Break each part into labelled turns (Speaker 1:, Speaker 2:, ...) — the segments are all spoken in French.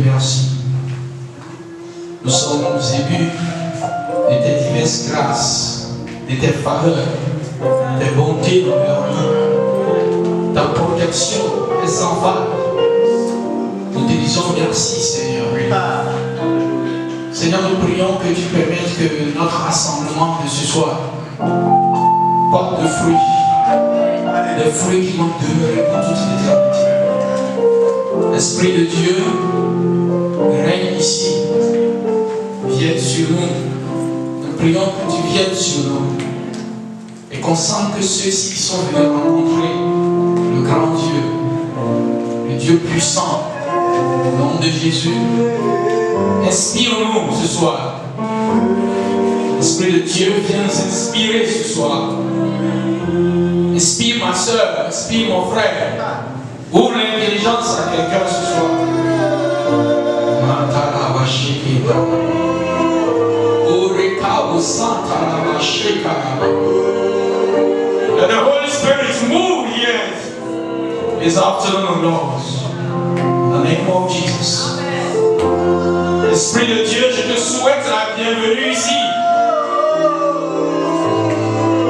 Speaker 1: remercie. Nous sommes émus de tes diverses grâces, de tes faveurs, de tes bontés envers nous. Ta protection est sans faille. Nous te disons merci, Seigneur. Seigneur, nous prions que tu permettes que notre rassemblement de ce soir porte de fruits, des fruits qui vont demeurer pour toute l'éternité. Esprit de Dieu, règne ici, viens sur nous. Nous prions que tu viennes sur nous et qu'on sente que ceux-ci qui sont venus rencontrer le grand Dieu, le Dieu puissant, au nom de Jésus, inspire-nous ce soir. L'Esprit de Dieu vient nous inspirer ce soir. Inspire ma soeur, inspire mon frère. Ouvre l'intelligence à quelqu'un ce soir. Let the Holy Spirit move here this afternoon, Lord. In the name of Jesus. Esprit de Dieu, je te souhaite la bienvenue ici.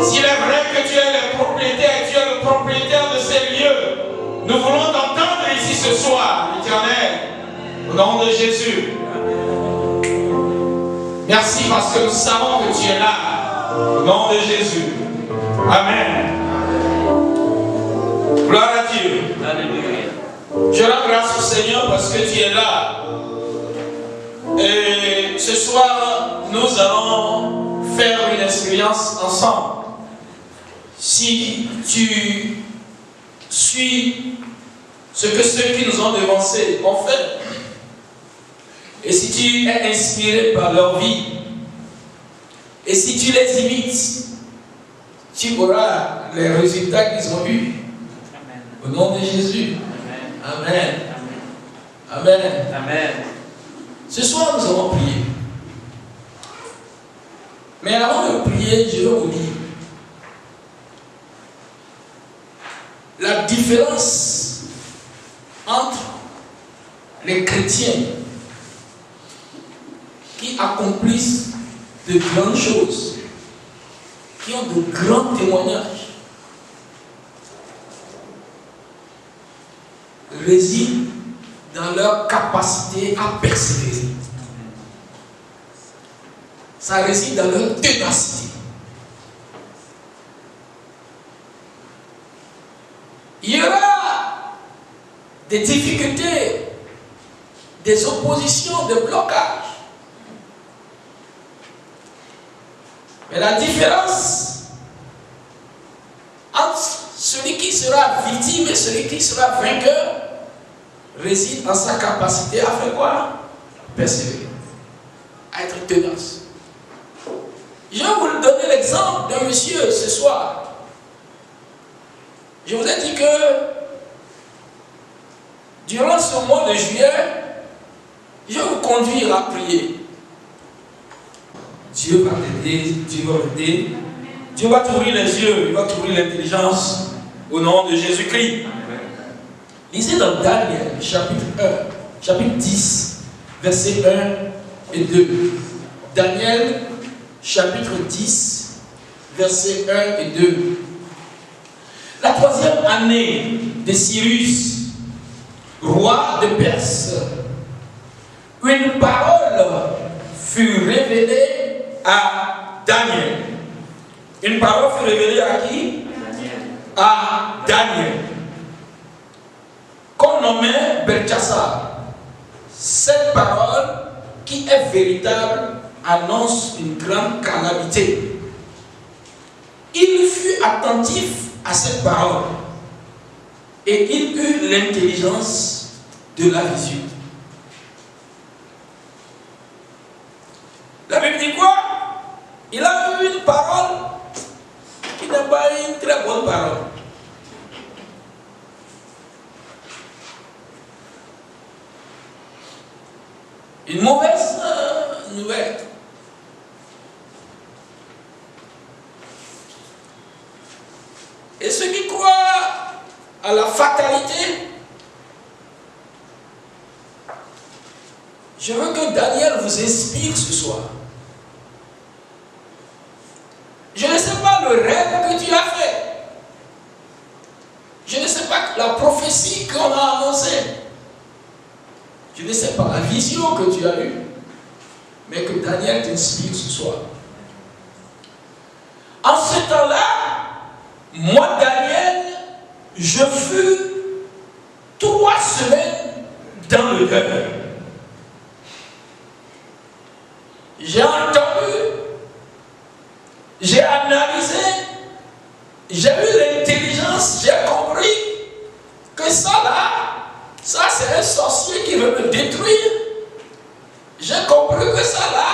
Speaker 1: S'il est vrai que tu es le propriétaire, tu es le propriétaire de ces lieux, nous voulons t'entendre ici ce soir, l'Éternel, au nom de Jésus. Merci parce que nous savons que tu es là, au nom de Jésus. Amen. Gloire à Dieu. Je rends grâce au Seigneur parce que tu es là. Et ce soir, nous allons faire une expérience ensemble. Si tu suis ce que ceux qui nous ont devancés ont fait, et si tu es inspiré par leur vie, et si tu les imites, tu auras les résultats qu'ils ont eus. Au nom de Jésus. Amen. Amen. Amen. Ce soir, nous allons prier. Mais avant de prier, je vais vous dire la différence entre les chrétiens qui accomplissent de grandes choses, qui ont de grands témoignages, réside dans leur capacité à persévérer. Ça réside dans leur ténacité. Il y aura des difficultés, des oppositions, des blocages. Mais la différence entre celui qui sera victime et celui qui sera vainqueur réside en sa capacité à faire quoi? Persévérer, à être tenace. Je vais vous donner l'exemple d'un monsieur ce soir. Je vous ai dit que durant ce mois de juillet, je vais vous conduire à prier. Dieu va t'aider, Dieu va t'aider. Dieu va t'ouvrir les yeux, il va t'ouvrir l'intelligence au nom de Jésus-Christ. Lisez dans Daniel, chapitre 1, chapitre 10, versets 1 et 2. Daniel, chapitre 10, versets 1 et 2. La troisième année de Cyrus, roi de Perse, une parole fut révélée à Daniel. Une parole fut révélée à qui? À Daniel. Qu'on nommait Belchassar. Cette parole, qui est véritable, annonce une grande calamité. Il fut attentif à cette parole et il eut l'intelligence de la vision. La Bible dit quoi? Il a eu une parole qui n'est pas une très bonne parole. Une mauvaise nouvelle. Et ceux qui croient à la fatalité Je veux que Daniel vous inspire ce soir. Je ne sais pas le rêve que tu as fait. Je ne sais pas la prophétie qu'on a annoncée. Je ne sais pas la vision que tu as eue. Mais que Daniel t'inspire ce soir. En ce temps-là, moi, Daniel, je fus 3 semaines dans le deuil. J'ai entendu, j'ai analysé, j'ai eu l'intelligence, j'ai compris que ça là, ça c'est un sorcier qui veut me détruire. J'ai compris que ça là,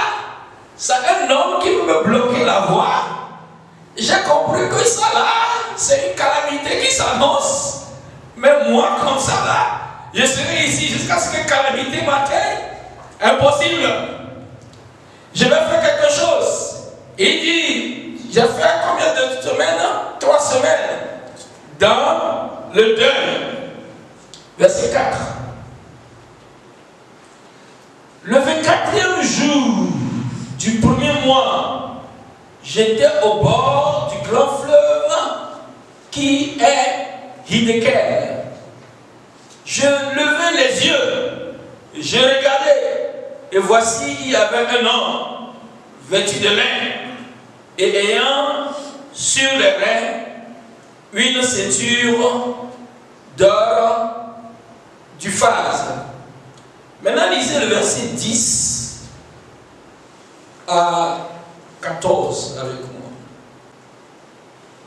Speaker 1: c'est un homme qui veut me bloquer la voie. J'ai compris que ça là, c'est une calamité qui s'annonce. Mais moi, comme ça là, je serai ici jusqu'à ce que calamité m'atteigne. Impossible. Je vais faire quelque chose. Il dit, j'ai fait combien de semaines? 3 semaines. Dans le deuil. Verset 4. Le 24e jour du premier mois, j'étais au bord du grand fleuve qui est Hiddekel. Je levai les yeux, je regardais, et voici il y avait un homme vêtu de lin et ayant sur les reins une ceinture d'or du phase. Maintenant, lisez le verset 10 à 14 avec moi.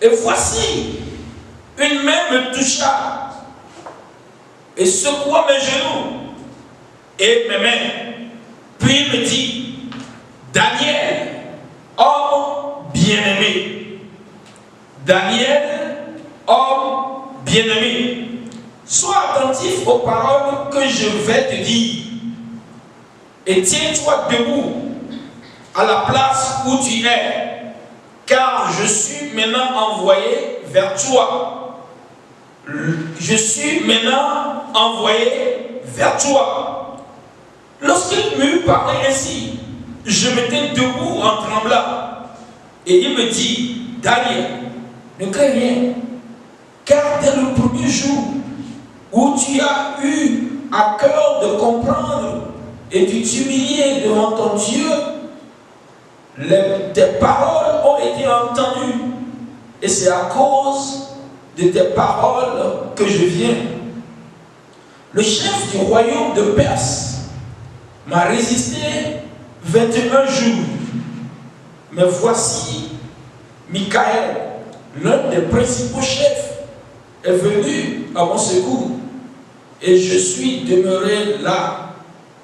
Speaker 1: Et voici, une main me toucha et secoua mes genoux et mes mains. Puis il me dit, Daniel, homme bien-aimé. Daniel, homme bien-aimé. Sois attentif aux paroles que je vais te dire et tiens-toi debout à la place où tu es, car je suis maintenant envoyé vers toi. Je suis maintenant envoyé vers toi. Lorsqu'il m'eut parlé ainsi, je m'étais debout en tremblant. Et il me dit, Daniel, ne crains rien, car dès le premier jour où tu as eu à cœur de comprendre et de t'humilier devant ton Dieu, tes paroles ont été entendues. Et c'est à cause de tes paroles que je viens. Le chef du royaume de Perse m'a résisté 21 jours. Mais voici, Michael, l'un des principaux chefs, est venu à mon secours. Et je suis demeuré là,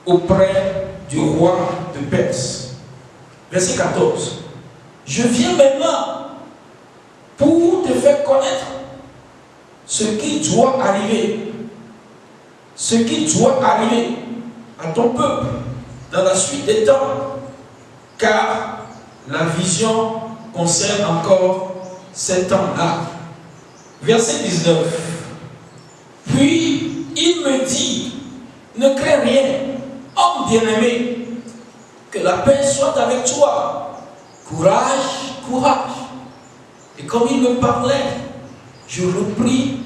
Speaker 1: auprès du roi de Perse. Verset 14. Je viens maintenant pour te faire connaître ce qui doit arriver. Ce qui doit arriver à ton peuple dans la suite des temps. Car la vision concerne encore ces temps-là. Verset 19. Puis il me dit, ne crains rien, homme bien-aimé, que la paix soit avec toi. Courage, courage. Et comme il me parlait, je repris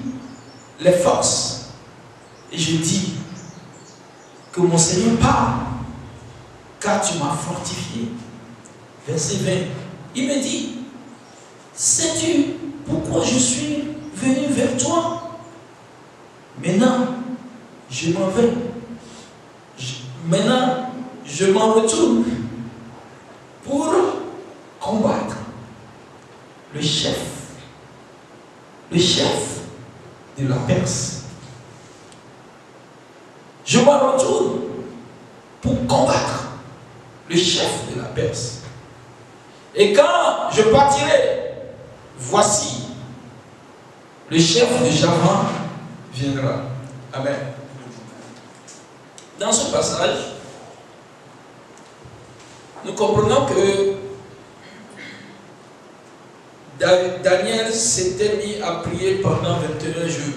Speaker 1: les forces. Et je dis, que mon Seigneur parle, car tu m'as fortifié. Verset 20. Il me dit, sais-tu pourquoi je suis venu vers toi? Maintenant, je m'en vais. Maintenant, je m'en retourne pour combattre le chef de la Perse. Je m'en retourne pour combattre le chef de la Perse. Et quand je partirai, voici, le chef de Javan viendra. Amen. Dans ce passage, nous comprenons que Daniel s'était mis à prier pendant 21 jours.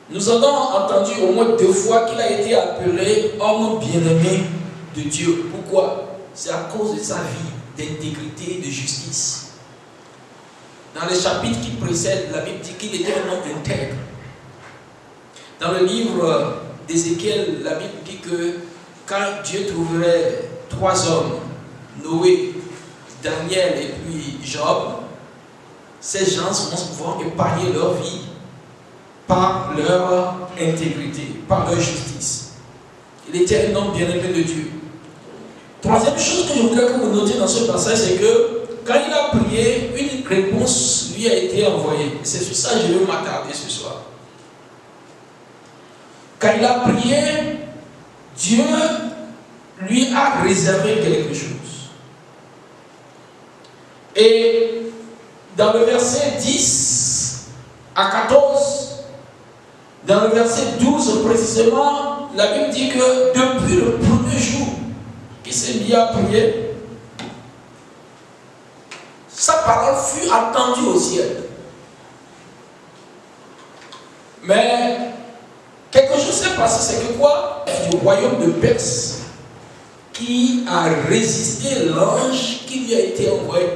Speaker 1: Nous avons entendu au moins 2 fois qu'il a été appelé homme bien-aimé de Dieu. Pourquoi? C'est à cause de sa vie d'intégrité et de justice. Dans les chapitres qui précèdent, la Bible dit qu'il était un homme intègre. Dans le livre d'Ézéchiel, la Bible dit que quand Dieu trouverait 3 hommes, Noé, Daniel et puis Job, ces gens vont épargner leur vie par leur intégrité, par leur justice. Il était un homme bien-aimé de Dieu. Troisième chose que je voudrais que vous notiez dans ce passage, c'est que quand il a prié, une réponse lui a été envoyée. C'est sur ça que je vais m'attarder ce soir. Quand il a prié, Dieu lui a réservé quelque chose. Et dans le verset 10 à 14, dans le verset 12 précisément, la Bible dit que depuis le premier jour qu'il s'est mis à prier, sa parole fut entendue au ciel. Mais quelque chose s'est passé, c'est que quoi? Du royaume de Perse qui a résisté l'ange qui lui a été envoyé.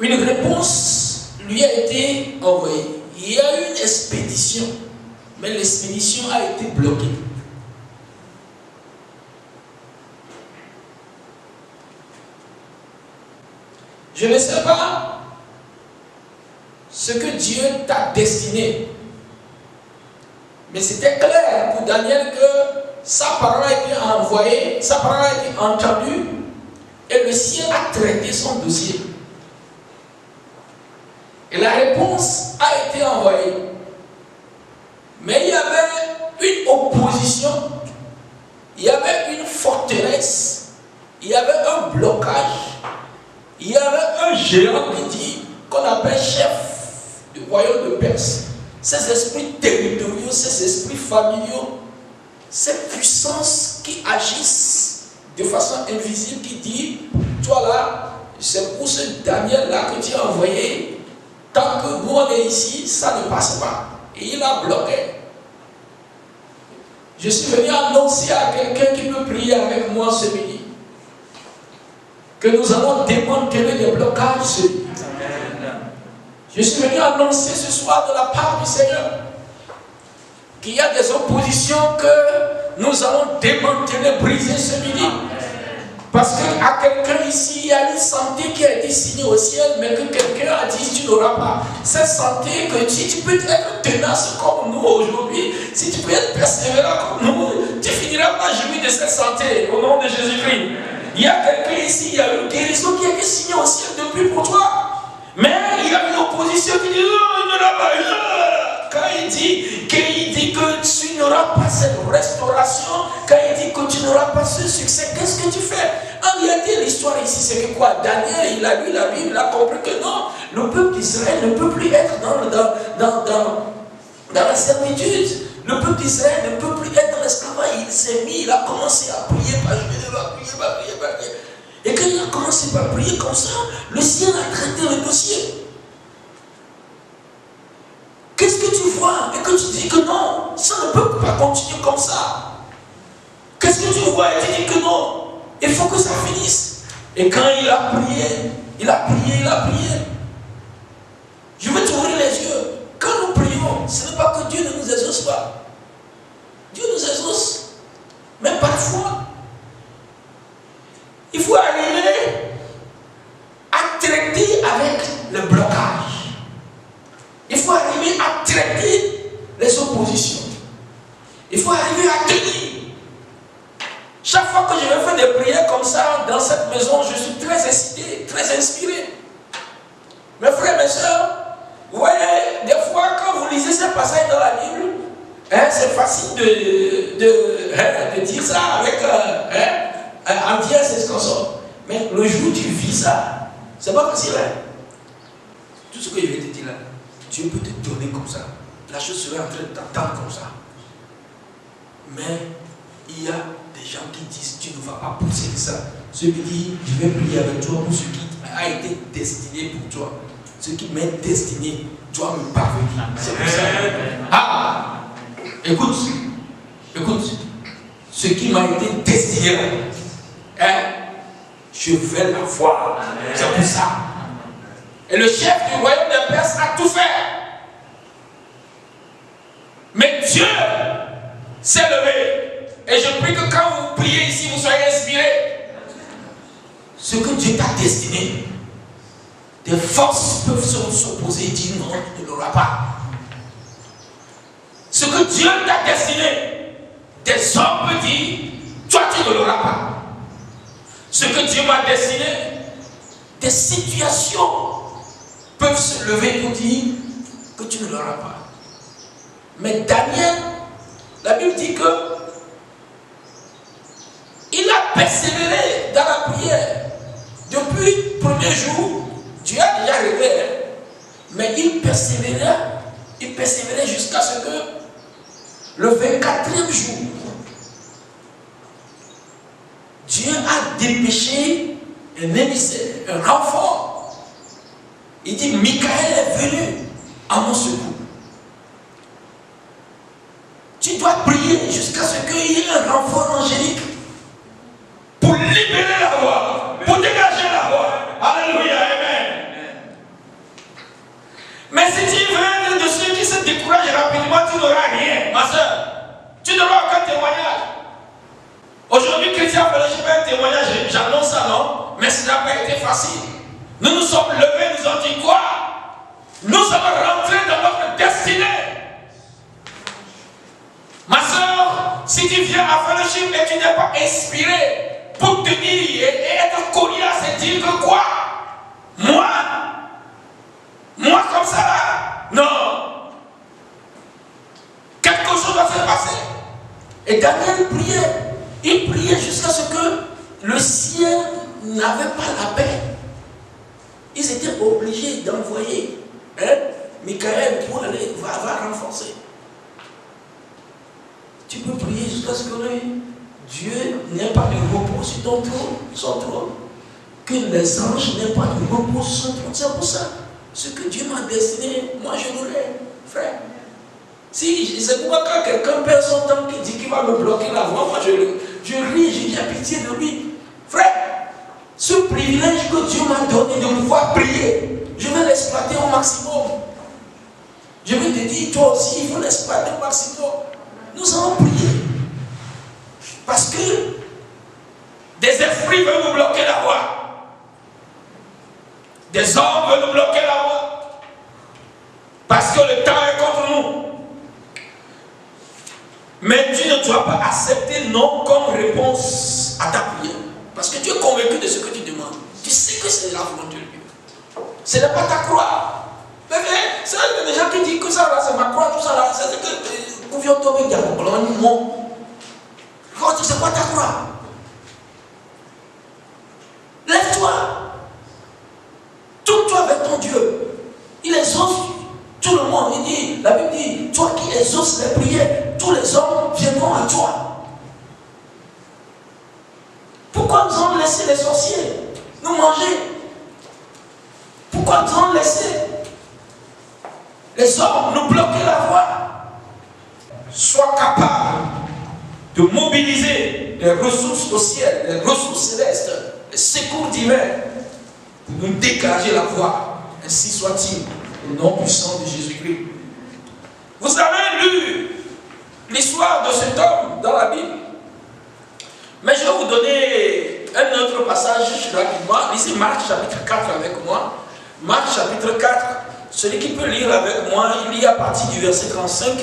Speaker 1: Une réponse lui a été envoyée. Il y a eu une expédition, mais l'expédition a été bloquée. Je ne sais pas ce que Dieu t'a destiné, mais c'était clair pour Daniel que sa parole a été envoyée, sa parole a été entendue, et le ciel a traité son dossier. Et la réponse a été envoyée. Mais il y avait une opposition, il y avait une forteresse, il y avait un blocage, il y avait un géant qu'on appelle chef du royaume de Perse. Ces esprits territoriaux, ces esprits familiaux, ces puissances qui agissent de façon invisible, qui disent, toi là, c'est pour ce Daniel là que tu as envoyé. Tant que nous on est ici, ça ne passe pas. Et il a bloqué. Je suis venu annoncer à quelqu'un qui peut prier avec moi ce midi que nous allons démanteler les blocages ce midi. Je suis venu annoncer ce soir de la part du Seigneur qu'il y a des oppositions que nous allons démanteler, briser ce midi. Parce qu'à quelqu'un ici, il y a une santé qui a été signée au ciel, mais que quelqu'un a dit tu n'auras pas. Cette santé que tu peux être tenace comme nous aujourd'hui, si tu peux être persévérant comme nous, tu finiras par jouir de cette santé au nom de Jésus-Christ. Il y a quelqu'un ici, il y a une guérison qui a été signée au ciel depuis pour toi. Mais il y a une opposition qui dit non, il n'y aura pas. Quand il dit que tu n'auras pas cette restauration, quand il dit que tu n'auras pas ce succès, qu'est-ce que tu fais? En réalité, l'histoire ici, c'est que quoi? Daniel, il a lu la Bible, il a compris que non, le peuple d'Israël ne peut plus être dans la servitude. Le peuple d'Israël ne peut plus être dans l'esclavage. Il s'est mis, il a commencé à prier, par prier. Et quand il a commencé par prier comme ça, le ciel a traité le dossier. Qu'est-ce que tu vois et que tu dis que non, ça ne peut pas continuer comme ça? Qu'est-ce que tu vois et tu dis que non, il faut que ça finisse? Et quand il a prié, je veux t'ouvrir les yeux. Quand nous prions, ce n'est pas que Dieu ne nous exauce pas. Dieu nous exauce. Mais parfois, il faut arriver à traiter avec le blocage. Il faut arriver à traiter les oppositions. Il faut arriver à tenir. Chaque fois que je vais faire des prières comme ça dans cette maison, je suis très excité, très inspiré. Mes frères, mes soeurs, vous voyez, des fois quand vous lisez ces passages dans la Bible, c'est facile de dire ça avec en disant c'est ce qu'on sort. Mais le jour où tu vis ça, c'est pas facile. Tout ce que je vais te dire là, Dieu peut te donner comme ça. La chose serait en train de t'attendre comme ça. Mais il y a des gens qui disent tu ne vas pas pousser ça. Ceux qui disent je vais prier avec toi pour ce qui a été destiné pour toi. ce qui m'est destiné doit me parvenir. C'est pour ça. Ah, écoute, ce qui m'a été destiné, hein, je vais la voir. C'est pour ça. Et le chef du royaume des Perses a tout fait. Mais Dieu s'est levé. Et je prie que quand vous priez ici, vous soyez inspirés. Ce que Dieu t'a destiné, des forces peuvent s'opposer et dire non, tu ne l'auras pas. Ce que Dieu t'a destiné, des hommes peuvent dire, toi tu ne l'auras pas. Ce que Dieu m'a destiné, des situations peuvent se lever pour dire que tu ne l'auras pas. Mais Daniel, la Bible dit que il a persévéré dans la prière. Depuis le premier jour, Dieu a déjà révélé, mais il persévérait jusqu'à ce que le 24e jour, Dieu a dépêché un émissaire, un renfort. Il dit, Michael est venu à mon secours. Tu dois prier jusqu'à ce qu'il y ait un renfort angélique pour libérer la voie, pour dégager la voie. Alléluia, amen. Mais si tu es de ceux qui se découragent rapidement, tu n'auras rien, ma soeur. Tu n'auras aucun témoignage. Aujourd'hui, Christian Fellowship a un témoignage, j'annonce ça, non? Mais ce n'a pas été facile. Nous nous sommes levés, nous avons dit quoi? Nous sommes rentrés dans notre destinée. Ma soeur, si tu viens à Fellowship et tu n'es pas inspiré pour tenir et être coriace et dire que quoi? Moi comme ça là? Non. Quelque chose doit se passer. Et Daniel priait. Il priait jusqu'à ce que le ciel n'avait pas la paix. Ils étaient obligés d'envoyer Michael pour aller va renforcer. Tu peux prier jusqu'à ce que Dieu n'ait pas de repos sur ton trône, son trône. Que les anges n'aient pas de repos sur son trône. C'est pour ça. Ce que Dieu m'a destiné, moi je l'aurai, frère. Si c'est pourquoi quand quelqu'un perd son temps qui dit qu'il va me bloquer la voie, moi je ris, j'ai pitié de lui. Frère, ce privilège que Dieu m'a donné de pouvoir prier, je vais l'exploiter au maximum. Je vais te dire, toi aussi, il faut l'exploiter au maximum. Nous allons prier. Parce que des esprits veulent nous bloquer la voie. Des hommes veulent nous bloquer la voie. Parce que le temps est contre nous. Mais tu ne dois pas accepter non comme réponse à ta prière. Parce que tu es convaincu de ce que tu demandes. Tu sais que c'est la volonté de Dieu. Ce n'est pas ta croix. Mais c'est des gens qui disent que ça là, c'est ma croix, tout ça là, c'est que vous pouvez tomber dans le blanc, non. C'est quoi ta croix? Lève-toi. Tourne-toi vers ton Dieu. Il exauce tout le monde. Il dit, la Bible dit, toi qui exauces les prières, tous les hommes viendront à toi. Pourquoi nous avons laissé les sorciers nous manger? Pourquoi nous avons laissé les hommes nous bloquer la voie? Sois capable de mobiliser les ressources au ciel, les ressources célestes, les secours divins pour nous dégager la voie. Ainsi soit-il, au nom puissant de Jésus-Christ. Vous avez lu l'histoire de cet homme dans la Bible. Mais je vais vous donner un autre passage rapidement. Lisez Marc chapitre 4 avec moi. Marc chapitre 4. Celui qui peut lire avec moi, il lit à partir du verset 35.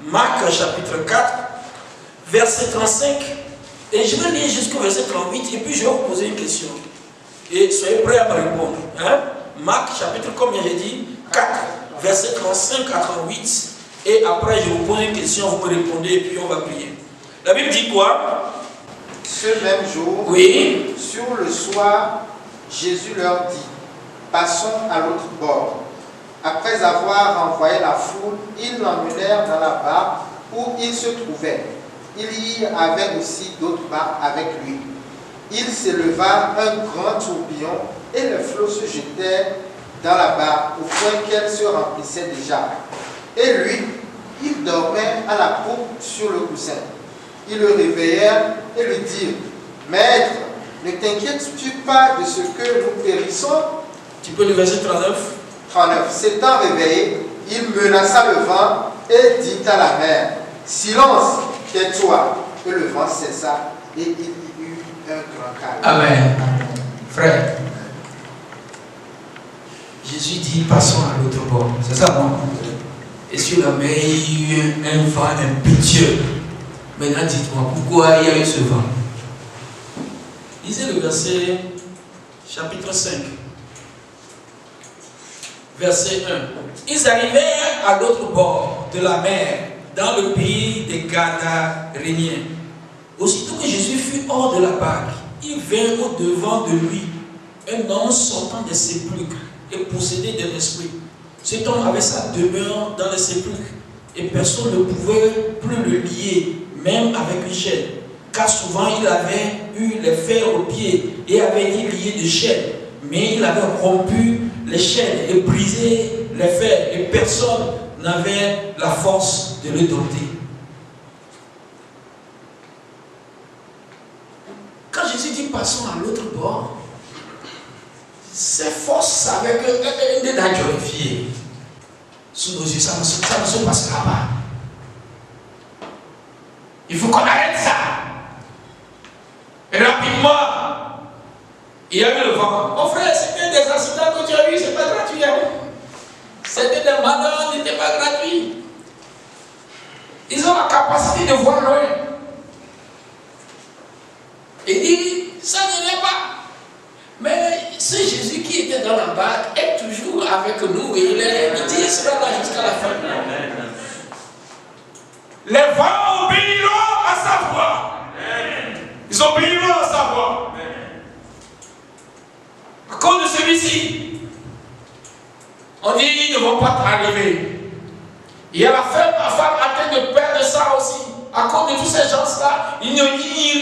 Speaker 1: Marc chapitre 4, verset 35. Et je vais lire jusqu'au verset 38. Et puis je vais vous poser une question. Et soyez prêts à me répondre. Marc chapitre, combien j'ai dit? 4, verset 35 à 38. Et après je vous pose une question, vous me répondez et puis on va prier. La Bible dit quoi?
Speaker 2: Ce même jour,
Speaker 1: oui.
Speaker 2: Sur le soir, Jésus leur dit, passons à l'autre bord. Après avoir envoyé la foule, ils l'emmenèrent dans la barque où il se trouvait. Il y avait aussi d'autres barques avec lui. Il s'éleva un grand tourbillon et les flots se jetèrent dans la barque au point qu'elle se remplissait déjà. Et lui, il dormait à la poupe sur le coussin. Ils le réveillèrent et lui dirent: Maître, ne t'inquiètes-tu pas de ce que nous périssons?
Speaker 1: Tu peux le verset 39.
Speaker 2: 39. S'étant réveillé, il menaça le vent et dit à la mer: Silence, tais-toi. Et le vent cessa et il y eut un grand calme.
Speaker 1: Amen. Frère, Jésus dit passons à l'autre bord. C'est ça, non? Et sur la mer, il y a eu un vent impétueux. Maintenant, dites-moi, pourquoi il y a eu ce vent? Lisez le verset, chapitre 5. Verset 1. Ils arrivèrent à l'autre bord de la mer, dans le pays des Gadaréniens. Aussitôt que Jésus fut hors de la barque, il vint au-devant de lui un homme sortant des sépulcres et possédé d'un esprit. Cet homme avait sa demeure dans les sépulcres et personne ne pouvait plus le lier, même avec une chaîne, car souvent il avait eu les fers aux pieds et avait été lié de chaînes, mais il avait rompu les chaînes et brisé les fers et personne n'avait la force de le dompter. Quand Jésus dit passons à l'autre bord, ses forces savaient qu'une des nages glorifiées sous nos yeux, ça ne se passera pas. Il faut qu'on arrête ça. Et rapidement, il y a eu le vent. Mon frère, c'était des accidents que tu as eu, c'est pas gratuit. Hein? C'était des malheurs, ce n'était pas gratuit. Ils ont la capacité de voir loin. Il dit, ça n'est pas. Mais ce Jésus qui était dans la barque est toujours avec nous et il dit, il sera là jusqu'à la fin. Les vents obéiront à sa voix. Ils obéiront à sa voix. À cause de celui-ci, on dit ils ne vont pas arriver. Il y a la femme en train de perdre ça aussi. À cause de tous ces gens-là, ils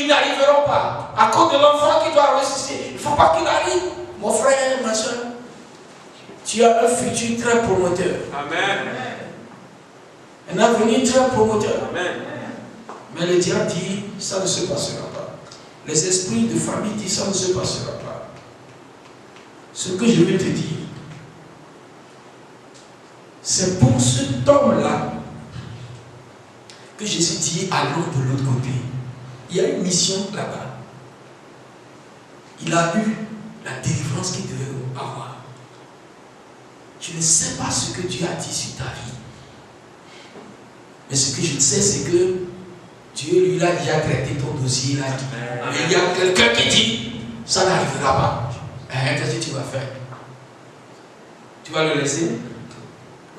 Speaker 1: n'arriveront pas. À cause de l'enfant qui doit ressusciter, il ne faut pas qu'il arrive. Mon frère, ma soeur, tu as un futur très promoteur.
Speaker 3: Amen.
Speaker 1: Un avenir très promoteur.
Speaker 3: Amen.
Speaker 1: Mais le diable dit, ça ne se passera pas. Les esprits de famille disent, ça ne se passera pas. Ce que je vais te dire, c'est pour cet homme-là que Jésus dit, allons de l'autre côté. Il y a une mission là-bas. Il a eu la délivrance qu'il devait avoir. Je ne sais pas ce que Dieu a dit sur ta vie. Mais ce que je sais, c'est que Dieu, lui, a déjà traité ton dossier. Il a dit. Mais il y a quelqu'un qui dit, ça n'arrivera pas. Qu'est-ce que tu vas faire? Tu vas le laisser?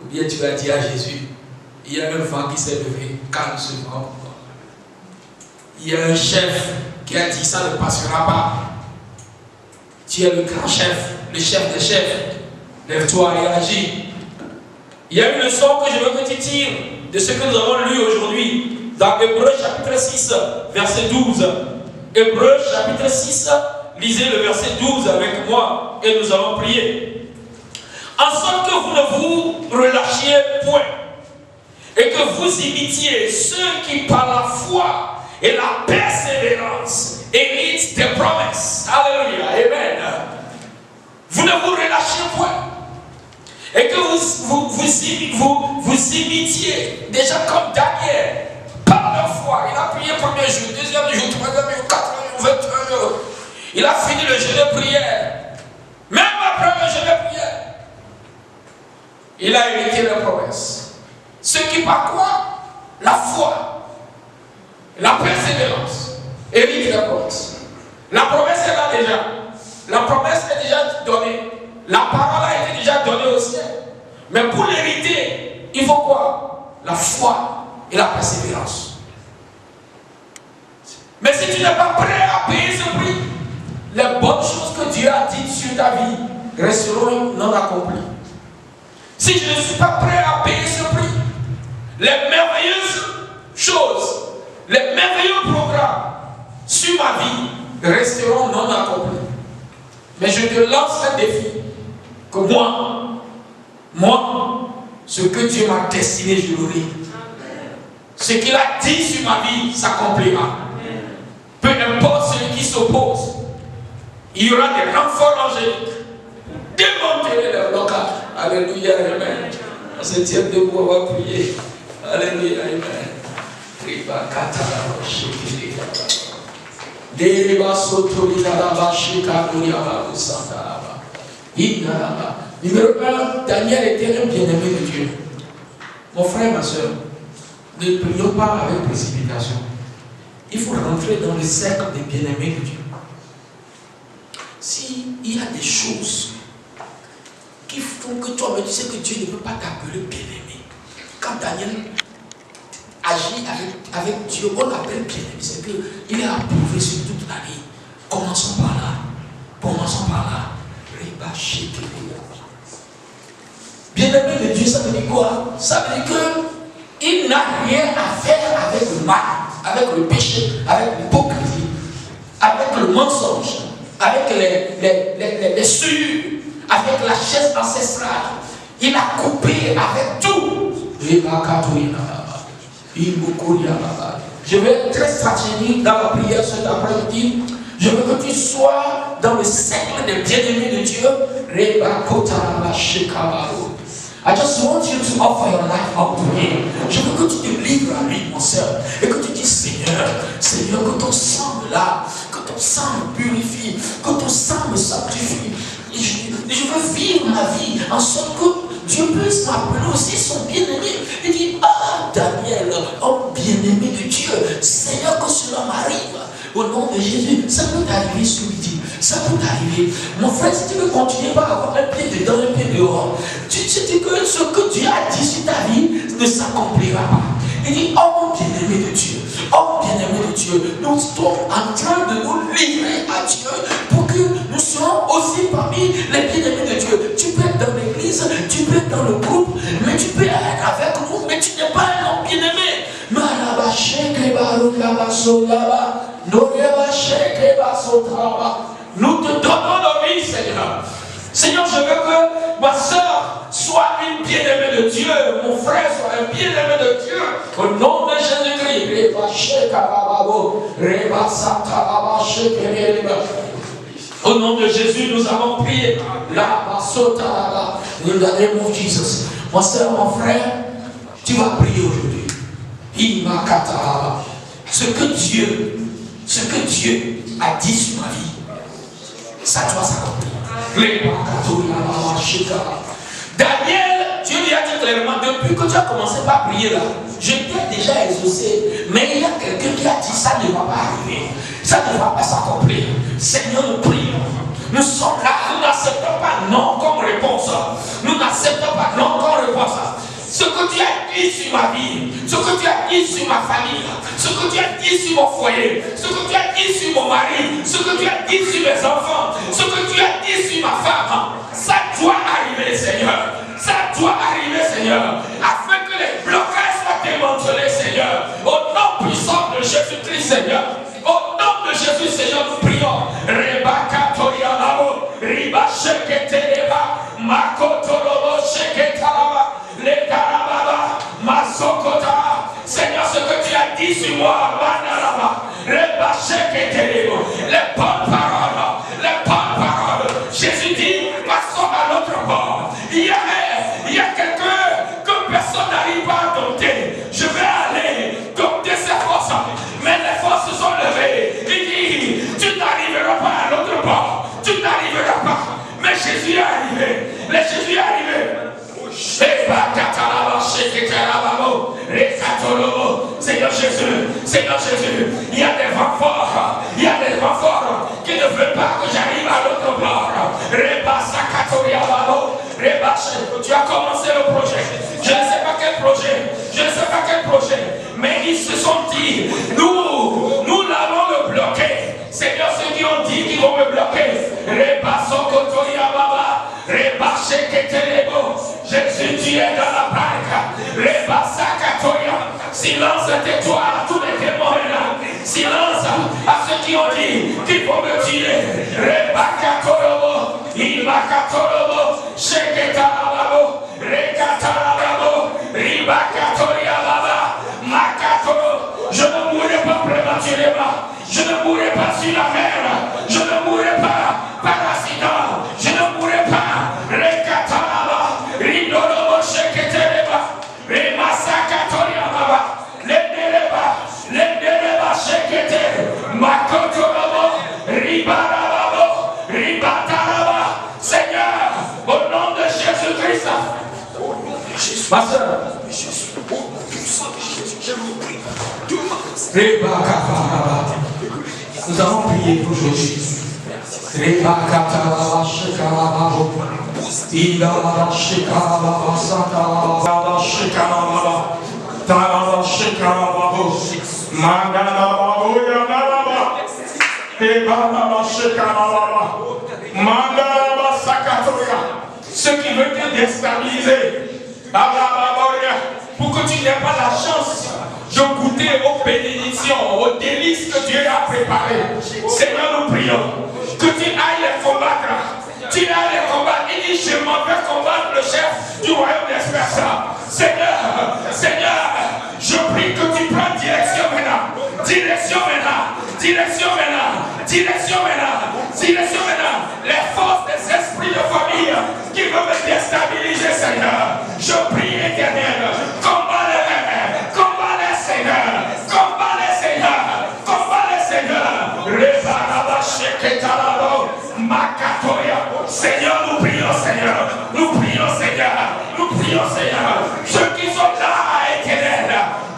Speaker 1: Ou bien tu vas dire à Jésus, il y a un vent qui s'est levé, calme ce vent. Il y a un chef qui a dit, ça ne passera pas. Tu es le grand chef, le chef des chefs. Lève-toi et agis. Il y a une leçon que je veux que tu tires de ce que nous avons lu aujourd'hui dans Hébreux chapitre 6, verset 12. Hébreux chapitre 6, lisez le verset 12 avec moi et nous allons prier. En sorte que vous ne vous relâchiez point et que vous imitiez ceux qui par la foi et la persévérance héritent des promesses. Alléluia, amen. Vous ne vous relâchez point. Et que vous imitiez, déjà comme Daniel, par la foi. Il a prié premier jour, deuxième jour, troisième jour, quatrième jour, 21 jours. Il a fini le jeûne de prière. Même après le jeûne de prière, il a hérité la promesse. Ce qui par quoi? La foi, la persévérance, hérite la promesse. La promesse est là déjà. La promesse est déjà donnée. La parole a été déjà donnée au ciel. Mais pour l'hériter, il faut quoi? La foi et la persévérance. Mais si tu n'es pas prêt à payer ce prix, les bonnes choses que Dieu a dites sur ta vie resteront non accomplies. Si je ne suis pas prêt à payer ce prix, les merveilleuses choses, les merveilleux programmes sur ma vie resteront non accomplis. Mais je te lance un défi. que moi, ce que Dieu m'a destiné, je l'aurai. Ce qu'il a dit sur ma vie s'accomplira. Peu importe celui qui s'oppose, il y aura des renforts angéliques. Démonter les blocages. Alléluia, amen. On se tient debout, on va prier. Alléluia, amen. Numéro 1, Daniel était un bien-aimé de Dieu. Mon frère, ma soeur, ne prions pas avec précipitation. Il faut rentrer dans le cercle des bien-aimés de Dieu. S'il y a des choses qui font que toi-même tu sais que Dieu ne peut pas t'appeler bien-aimé. Quand Daniel agit avec Dieu, on l'appelle bien-aimé. C'est qu'il est approuvé sur toute la vie. Commençons par là. Bien-aimé de Dieu, ça veut dire quoi? Ça veut dire qu'il n'a rien à faire avec le mal, avec le péché, avec l'hypocrisie, avec le mensonge, avec les souillures, avec la chaise ancestrale. Il a coupé avec tout. Je vais être très stratégique dans la prière cet après-midi. Je veux que tu sois dans le cercle des bien-aimés de Dieu. I just want you to offer your life up to Him. Je veux que tu te livres à lui, mon soeur, et que tu dis Seigneur, que ton sang me lave, que ton sang me purifie, que ton sang me sanctifie. Je veux vivre ma vie en sorte que Dieu puisse m'appeler aussi son bien-aimé. Il dit, Daniel, homme bien-aimé de Dieu, Seigneur, que cela m'arrive. Au nom de Jésus, ça peut t'arriver ce midi. Ça peut t'arriver. Mon frère, si tu veux continuer par avoir un pied dedans, un pied dehors, tu sais que ce que Dieu a dit sur ta vie ne s'accomplira pas. Il dit, homme bien-aimé de Dieu, nous sommes en train de nous livrer à Dieu pour que nous soyons aussi parmi les bien-aimés de Dieu. Tu peux être dans l'église, tu peux être dans le groupe, mais tu peux être avec nous, mais tu n'es pas un homme bien-aimé. Nous te donnons nos vies, Seigneur. Seigneur, je veux que ma soeur soit une bien-aimée de Dieu, mon frère soit un bien-aimé de Dieu. Au nom de Jésus-Christ. Au nom de Jésus, nous avons prié. In the name of Jesus. Ma soeur, mon frère, tu vas prier aujourd'hui. Ce que Dieu a dit sur ma vie, ça doit s'accomplir. Daniel, Dieu lui a dit clairement, depuis que tu as commencé par prier là, je t'ai déjà exaucé, mais il y a quelqu'un qui a dit ça ne va pas arriver, ça ne va pas s'accomplir. Seigneur, nous prions. Nous sommes là, nous n'acceptons pas non comme réponse. Nous n'acceptons pas non comme réponse. Ce que tu as dit sur ma vie, ce que tu as dit sur ma famille, ce que tu as dit sur mon foyer, ce que tu as dit sur mon mari, ce que tu as dit sur mes enfants, ce que tu as dit sur ma femme, ça doit arriver, Seigneur. Ça doit arriver, Seigneur, afin que les blocages soient démantelés, Seigneur. Au nom puissant de Jésus-Christ, Seigneur. Au nom de Jésus, Seigneur, nous prions. Rebaka Torianabo, Riba Sheketeleba, Makotorobo Sheketalaba, Les Karababa, Masokota. Seigneur, ce que tu as dit sur moi, Manaraba, Reba Sheketelebo, les bonnes paroles, Jésus dit, passons à l'autre bord. Il y a quelqu'un que personne n'arrive pas à dompter. Je vais aller dompter ses forces, mais les forces sont levées. Il dit, tu n'arriveras pas à l'autre bord. Tu n'arriveras pas. Mais Jésus est arrivé. Jésus est arrivé. Seigneur Jésus, il y a des vents forts, qui ne veulent pas que j'arrive à l'autre bord. Tu as commencé le projet. Je ne sais pas quel projet, mais ils se sont dit, nous allons le bloquer. Seigneur, ceux qui ont dit qu'ils vont me bloquer, Jésus, tu es dans la barque. Silence, tais-toi à tous les démons là. Silence à ceux qui ont dit qu'ils vont me tuer. Rebakatorobo, Ibakatorobo, Sheketarababo, Rekatarababo, Ribakatoriababa, Makatoro. Je ne mourrai pas prématurément. Je ne mourrai pas sur la mer. Je ne mourrai pas par accident. Je ne mourrai pas. Rekataraba, Rindorobo, Sheketereba, Remasakatoriababa, Lendereba, Shekete, Makotorobo, Ribarababo, Ribataraba. Seigneur, au nom de Jésus-Christ. Ma soeur, nous allons prier aujourd'hui. Ce qui veut te déstabiliser, pour que tu n'aies pas la chance de goûter aux bénédictions, aux délices que Dieu a préparées. Seigneur, nous prions que tu ailles les combattre. Tu ailles les combattre. Il dit, je m'en vais combattre le chef du royaume d'Esperance. Seigneur, je prie que tu prennes direction maintenant. Direction maintenant. Les forces des esprits de famille qui veulent me déstabiliser, Seigneur. Je prie, Éternel, combat les Seigneur. Seigneur, nous prions, Seigneur. Ceux qui sont là, Éternel,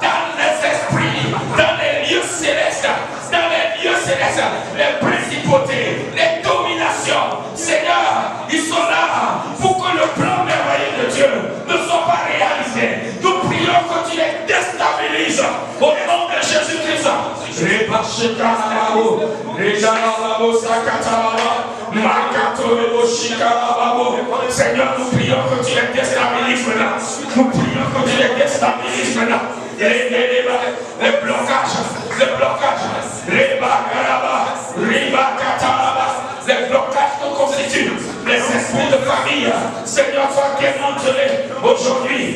Speaker 1: dans les esprits, dans les lieux célestes, les principautés, les dominations, Seigneur, ils sont là pour que le plan merveilleux de Dieu ne soit pas réalisé. Nous prions que tu les déstabilises au nom de Jésus-Christ. Seigneur, nous prions que tu les déstabilises maintenant. Les blocages, les blocages que constituent les esprits de famille, Seigneur, sois démantelé aujourd'hui.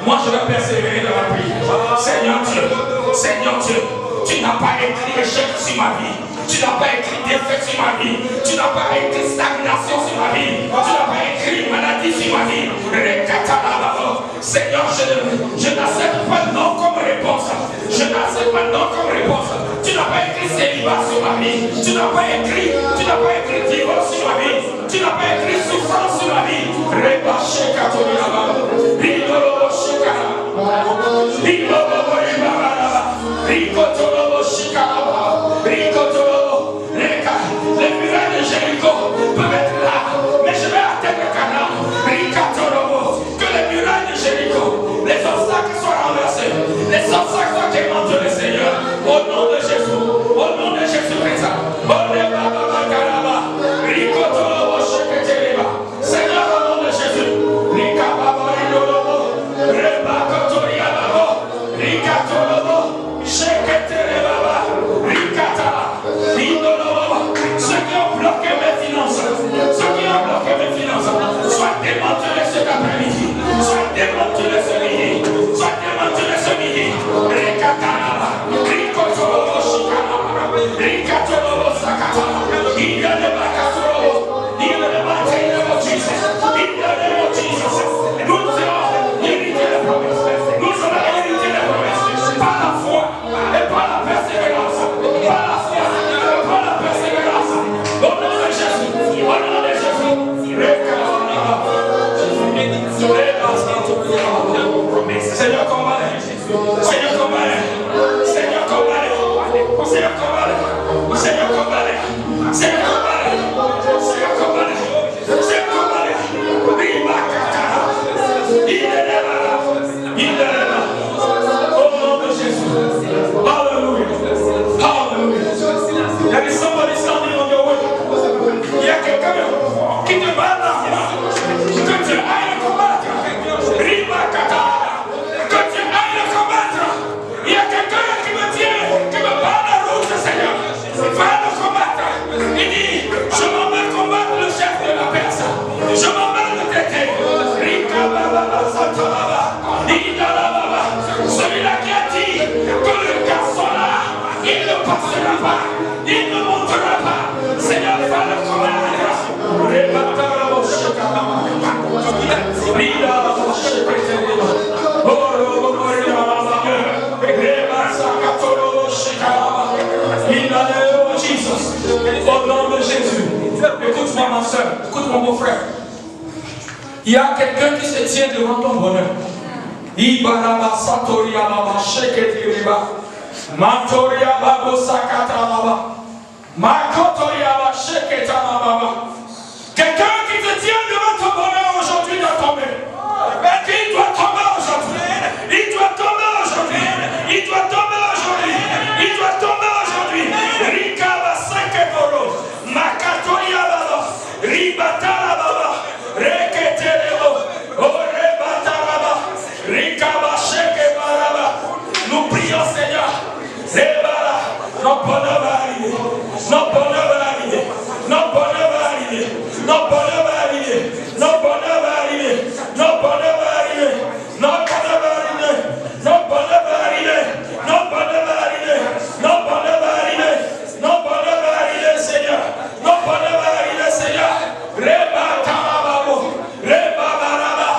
Speaker 1: Moi je vais persévérer dans la prière. Seigneur Dieu, tu n'as pas écrit échec sur ma vie. Tu n'as pas écrit défaite sur ma vie. Tu n'as pas écrit stagnation sur ma vie. Tu n'as pas écrit maladie sur ma vie. Seigneur, je n'accepte pas non comme réponse. Tu n'as pas écrit célibat sur ma vie. Tu n'as pas écrit divorce sur ma vie. Tu n'as pas écrit souffrance sur ma vie. Les murailles de Jéricho peuvent être là, mais je vais atteindre Canaan. Que les murailles de Jéricho, les obstacles soient renversés, les obstacles soient démantelés, Seigneur, au nom de Jésus-Christ. Seigneur, au nom de Jésus. Ceux qui ont bloqué mes finances, soient démantelés cet après-midi, soient démantelés ce midi, par la foi et par la persévérance. Au nom de Jésus. Seigneur, combat-les. Il ne montera pas. Seigneur, va le combattre. Au nom de Jésus. Écoute-moi ma soeur, écoute-moi mon frère. Il y a quelqu'un qui se tient devant ton bonheur. Ibaraba Satoria Baba Sheketiriba Matoria Babo Sakata Baba Makotoria Baba Sheketa Baba. Quelqu'un qui te tient devant ton bonheur aujourd'hui doit tomber. Il doit tomber aujourd'hui. Il doit tomber aujourd'hui. Il doit tomber aujourd'hui. Il doit tomber aujourd'hui. Rikaba Seketoro Makatoria Baba Ribatala Baba Reketelebo Orebata Baba Rikaba Sheke Baraba. Nous prions Seigneur. Rebara. Nos bonheurs va arriver. Nos bonheurs va arriver. Nos bonheurs va arriver. Nos bonheurs va arriver. Nos bonheurs va arriver. Nos bonheurs va arriver. Nos bonheurs va arriver. Nos bonheurs va arriver. Nos bonheurs va arriver. Nos bonheurs va arriver. Nos bonheurs va arriver, Seigneur. Nos bonheurs va arriver, Seigneur. Reba Tarababo. Reba Baraba.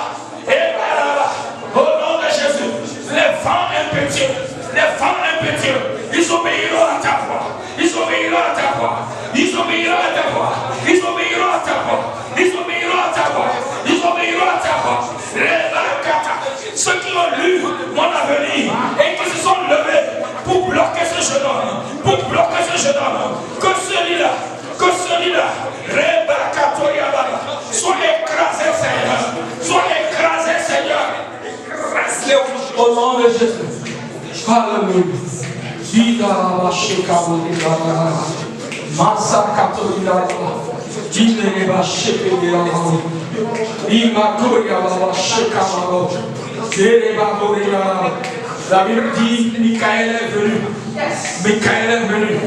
Speaker 1: Ebaraba. Au nom de Jésus. Les vents impétueux. Les vents impétueux. Ils obéiront à ta voix. Ils obéiront à ta voix. Ils obéiront à ta voix. Ils obéiront à ta voix. Ils obéiront à ta voix. Ils obéiront à ta voix. Ceux qui ont lu mon avenir et qui se sont levés pour bloquer ce jeune homme, pour bloquer ce jeune homme, que celui-là, soit écrasé, Seigneur. Soit écrasé, Seigneur. Écrasé au nom de Jésus. Alléluia. La Bible dit Michael est venu. Michael est venu.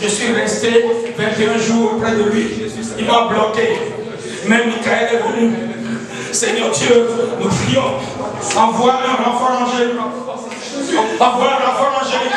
Speaker 1: Je suis resté 21 jours près de lui. Il m'a bloqué. Mais Michael est venu. Seigneur Dieu, nous prions. Envoie un renfort angélique. Envoie un renfort angélique.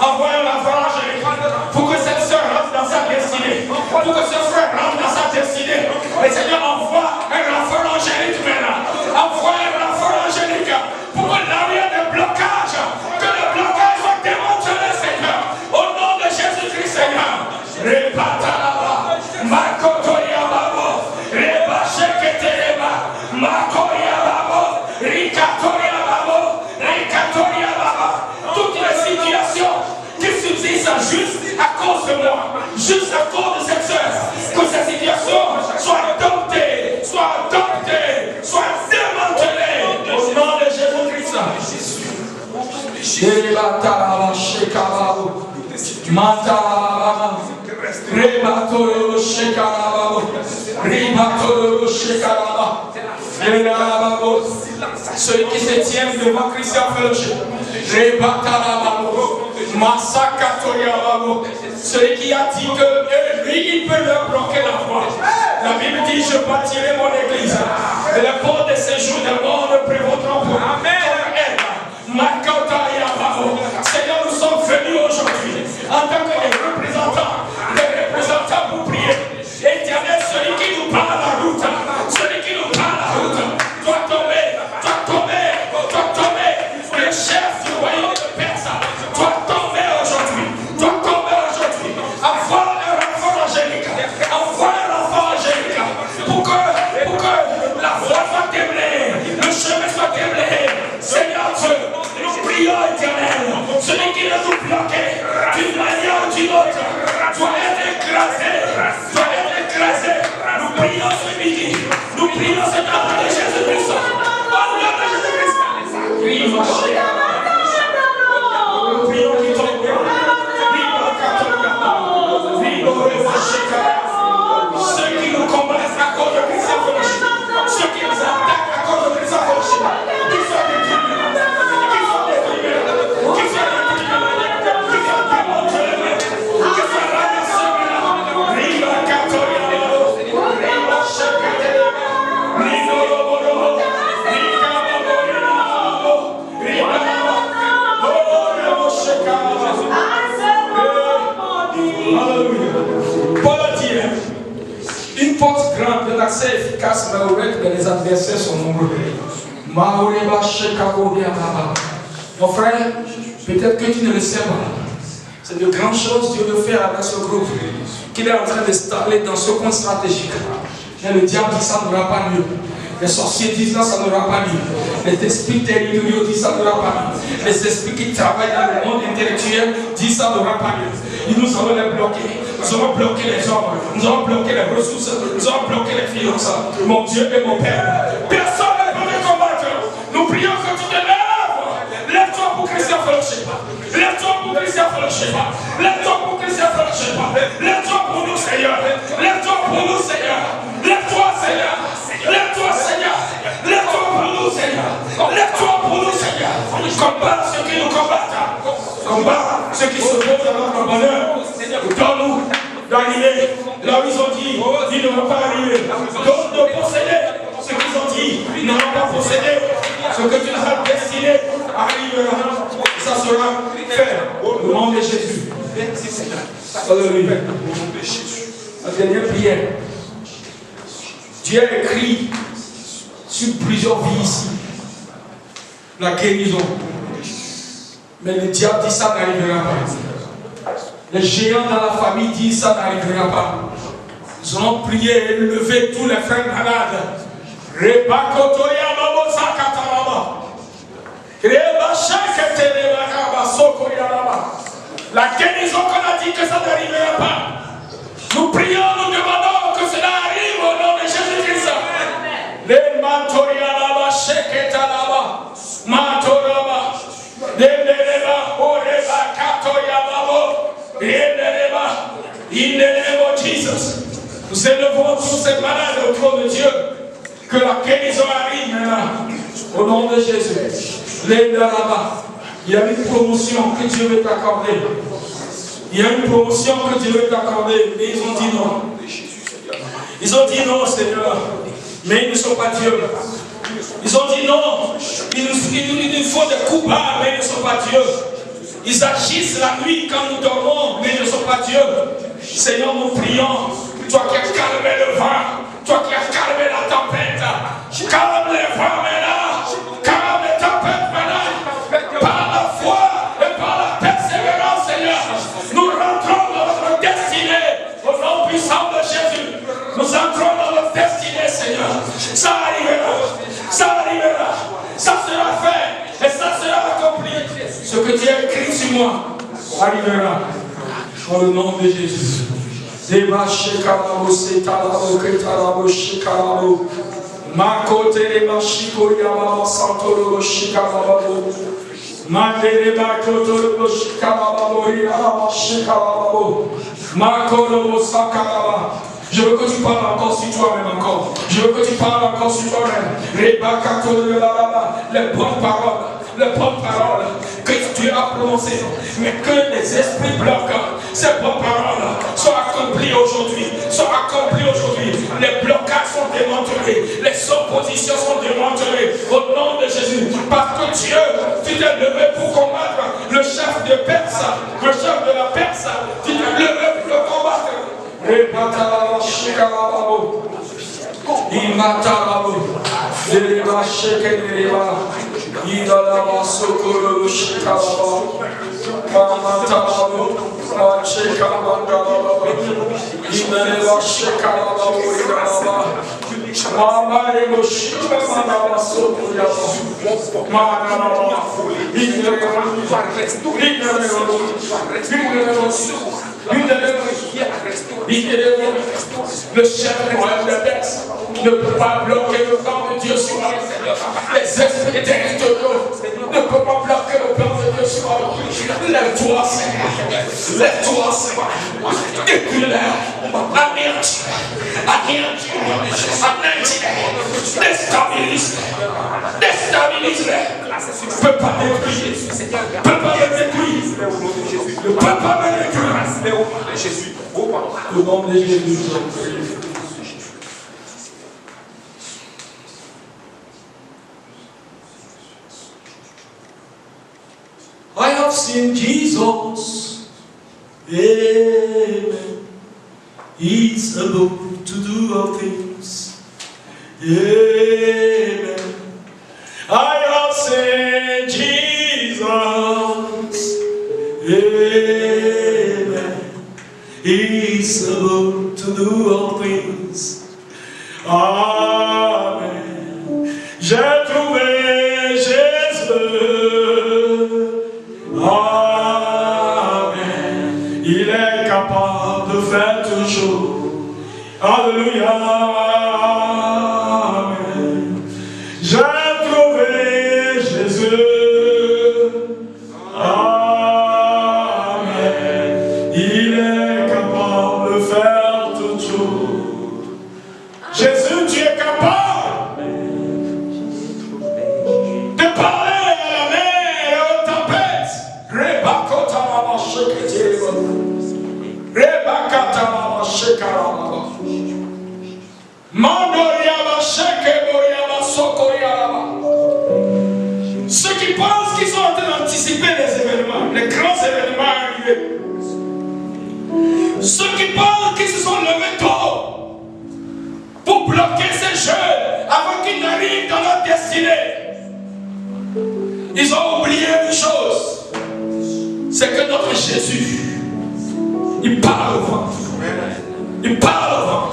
Speaker 1: Envoie un renfort angélique. Pour que cette soeur rentre dans sa destinée. Pour que ce frère rentre dans sa destinée. Et Seigneur, envoie un renfort angélique maintenant. Envoie un renfort angélique. Pour que l'arrière des blocages, que le blocage soit démontré, Seigneur. Au nom de Jésus-Christ, Seigneur. Repatalaba. Makotoya Babo. Reba Sheketeleba. Makoya Babo. Rikatoria Babo. Rikatoria Baba. Toutes les situations qui subsistent juste à cause de moi, juste à cause de cette soeur, que ces situations soient adoptées, soient démantelées au nom de Jésus-Christ. Celui qui se tient devant Christian Fellowship, celui qui a dit que lui, il peut leur bloquer la voie. La Bible dit, je bâtirai mon église. Et les portes de séjour des morts ne prévaudront pour Amen. Seigneur, nous sommes venus aujourd'hui en tant que représentants pour prier. Éternel, celui qui nous parle la route, celui qui nous parle la route, doit tomber. Le chef du royaume de Perse doit tomber aujourd'hui. Envoie un renfort angélique. Pour que la voie soit déblayée, le chemin soit déblayé. grande, un accès efficace, mais les adversaires sont nombreux. Mon frère, peut-être que tu ne le sais pas. C'est de grandes choses Dieu veut faire avec ce groupe qu'il est en train d'installer dans ce coin stratégique. Mais le diable dit ça n'aura pas lieu. Les sorciers disent ça n'aura pas lieu. Les esprits territoriaux disent ça n'aura pas lieu. Les esprits qui travaillent dans le monde intellectuel disent ça n'aura pas lieu. Et nous allons les bloquer. Nous allons bloquer les hommes. Nous allons bloquer les ressources. Nous allons bloquer les finances. Mon Dieu et mon Père. Personne ne peut me combattre. Nous prions que tu te lèves. Lève-toi pour Christian Fellowship. Lève-toi pour Christian Fellowship. Lève-toi pour Christian Fellowship. Lève-toi pour nous, Seigneur. Lève-toi pour nous, Seigneur. Lève-toi, Seigneur. Lève-toi, Seigneur. Lève-toi pour nous, Seigneur. Lève-toi pour nous, Seigneur. Combat ceux qui nous combattent. Combat ceux qui se posent dans notre bonheur. Donne-nous d'arriver là où ils ont dit ils ne vont pas arriver. Donne de posséder ce qu'ils ont dit ils ne vont pas posséder. Ce que tu nous as destiné arrivera. Ça sera fait au nom de Jésus. Alléluia. La dernière prière. Dieu a écrit sur plusieurs vies ici la guérison. Mais le diable dit ça n'arrivera pas. Les géants dans la famille disent ça n'arrivera pas. Nous allons prier et lever tous les frères malades. La guérison qu'on a dit que ça n'arrivera pas. Nous prions, nous demandons que cela arrive au nom de Jésus-Christ. Les Mantorialaba, Sheketalaba, Mantoraba, Nendeleba, Oreba, Katoyababo, Yendeleba, in the name of Jesus. Nous élevons tous ces malades au trône de Dieu. Que la guérison arrive maintenant. Au nom de Jésus. Lendelaba. Il y a une promotion que Dieu veut t'accorder. Il y a une promotion que Dieu veut t'accorder. Mais ils ont dit non. Ils ont dit non, Seigneur. Mais ils ne sont pas Dieu. Ils ont dit non. Il nous faut des coups bas, mais ils ne sont pas Dieu. Ils agissent la nuit quand nous dormons, mais ils ne sont pas Dieu. Seigneur, nous prions. Toi qui as calmé le vent, toi qui as calmé la tempête, calme les vents maintenant. Calme les tempêtes maintenant. Par la foi et par la persévérance, Seigneur. Nous rentrons dans notre destinée. Au nom puissant de Jésus. Nous entrons dans notre destinée, Seigneur. Ça arrivera. Ça arrivera. Ça sera fait. Et ça sera accompli. Ce que tu as écrit sur moi arrivera. Dans le nom de Jésus. Deba shekarabo setarabo ketarabo shekarabo. Makote deba shiko yamamo santoro shikarabo. Mandeleba kotoro shikarabo yamamo shikarabo. Makoro sakaraba. Je veux que tu parles encore sur toi-même encore. Je veux que tu parles encore sur toi-même. Les bonnes paroles. Les bonnes paroles que Dieu a prononcées. Mais que les esprits bloquent. Ces bonnes paroles soient accomplies aujourd'hui. Soient accomplies aujourd'hui. Les blocages sont démantelés. Les oppositions sont démantelées. Au nom de Jésus. Parce que Dieu, tu t'es levé pour combattre le chef de Perse. Le chef de la Perse. Tu t'es levé pour le combattre. Repatalaba shikalabo, imatalabo, dereba shekeleba, idalaba sokoro shikalabo, matalabo, machekalabo, imeleba shekalabo, idalaba, mamarebo shikalabo sokoro, manalaba, le chef royal de Perse ne peut pas bloquer le plan de Dieu sur la les esprits territoriaux ne peuvent pas bloquer le plan de Dieu sur la lève-toi, Seigneur. Lève-toi, Seigneur. Détruis-les. Anéantis. Déstabilise-les. Ne peut pas détruire. Ne peut pas me détruire. Ne peut pas me détruire. Au nom de Jésus. I have seen Jesus. Amen. He's above to do all things. Amen. I have seen Jesus. Amen. He's able to do all things. Amen. J'ai trouvé Jésus. Amen. Il est capable de faire toujours. Alléluia. Amen. J'ai trouvé Jésus. Amen. Il est capable de faire toute chose. Jésus, tu es capable de parler à la mer et aux tempêtes. Ceux qui pensent qu'ils sont en train d'anticiper les événements, les grands événements arrivés. Ceux qui pensent qu'ils se sont levés tôt pour bloquer ces jeux avant qu'ils n'arrivent dans leur destinée. Ils ont oublié une chose, c'est que notre Jésus, il parle au vent. Il parle au vent.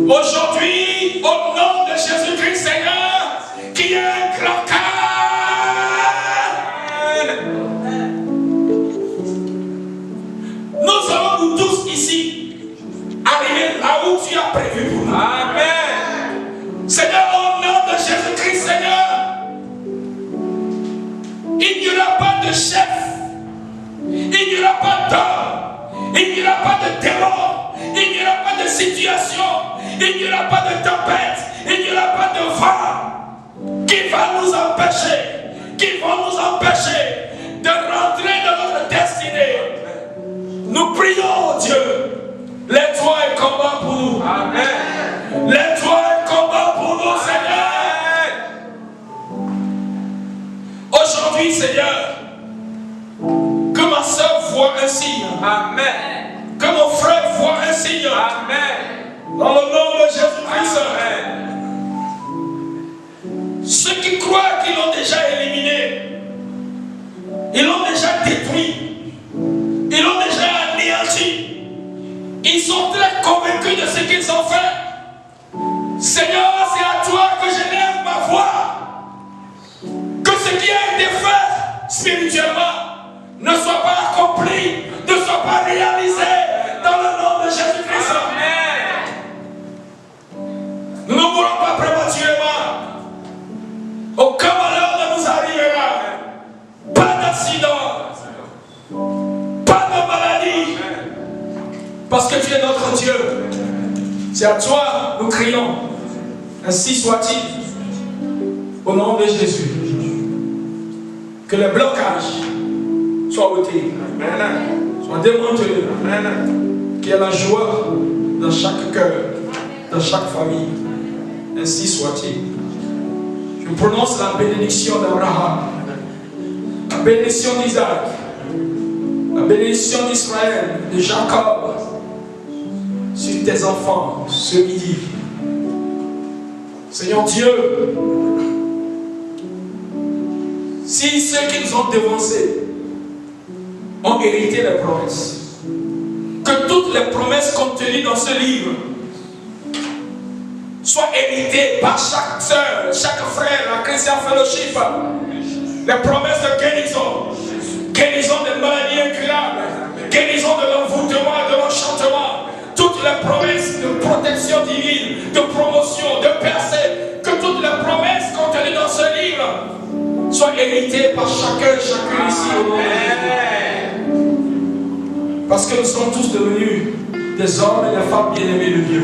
Speaker 1: Aujourd'hui, au nom de Jésus-Christ Seigneur, qui est un grand calme, nous allons nous tous ici arriver là où tu as prévu pour nous. Amen. Seigneur, au nom de Jésus-Christ Seigneur, il n'y aura pas de chef, il n'y aura pas d'homme, il n'y aura pas de démon, il n'y aura pas de situation, il n'y aura pas de tempête, il n'y aura pas de vent qui va nous empêcher, de rentrer dans notre destinée. Nous prions Dieu, l'étoile combat pour nous. Amen. L'étoile combat pour nous, Seigneur. Aujourd'hui, Seigneur, que ma soeur voit un signe. Amen. Que mon frère voit un signe. Amen. Dans le nom de Jésus-Christ. Amen. Ceux qui croient qu'ils l'ont déjà éliminé, ils l'ont déjà détruit, ils l'ont déjà anéanti, ils sont très convaincus de ce qu'ils ont fait. Seigneur, c'est à toi que j'élève ma voix. Que ce qui a été fait spirituellement ne soit pas accompli, ne soit pas réalisé dans le nom de Jésus-Christ. Nous ne voulons pas prématurément. Aucun malheur ne nous arrivera. Pas d'accident. Pas de maladie. Parce que tu es notre Dieu. C'est à toi nous crions. Ainsi soit-il. Au nom de Jésus. Que les blocages soient ôtés. Soient démantelés. Qu'il y ait la joie dans chaque cœur, dans chaque famille. Ainsi soit-il. Je prononce la bénédiction d'Abraham, la bénédiction d'Isaac, la bénédiction d'Israël, de Jacob, sur tes enfants ce midi. Seigneur Dieu, si ceux qui nous ont devancés ont hérité les promesses, que toutes les promesses contenues dans ce livre soient héritées par chaque soeur, chaque frère, la Christian Fellowship. Les promesses de guérison, guérison des maladies incurables, guérison de l'envoûtement et de l'enchantement, toutes les promesses de protection divine, de promotion, de percée, que toutes les promesses contenues dans ce livre soient héritées par chacun et chacune ici au nom de Jésus. Parce que nous sommes tous devenus des hommes et des femmes bien-aimés de Dieu.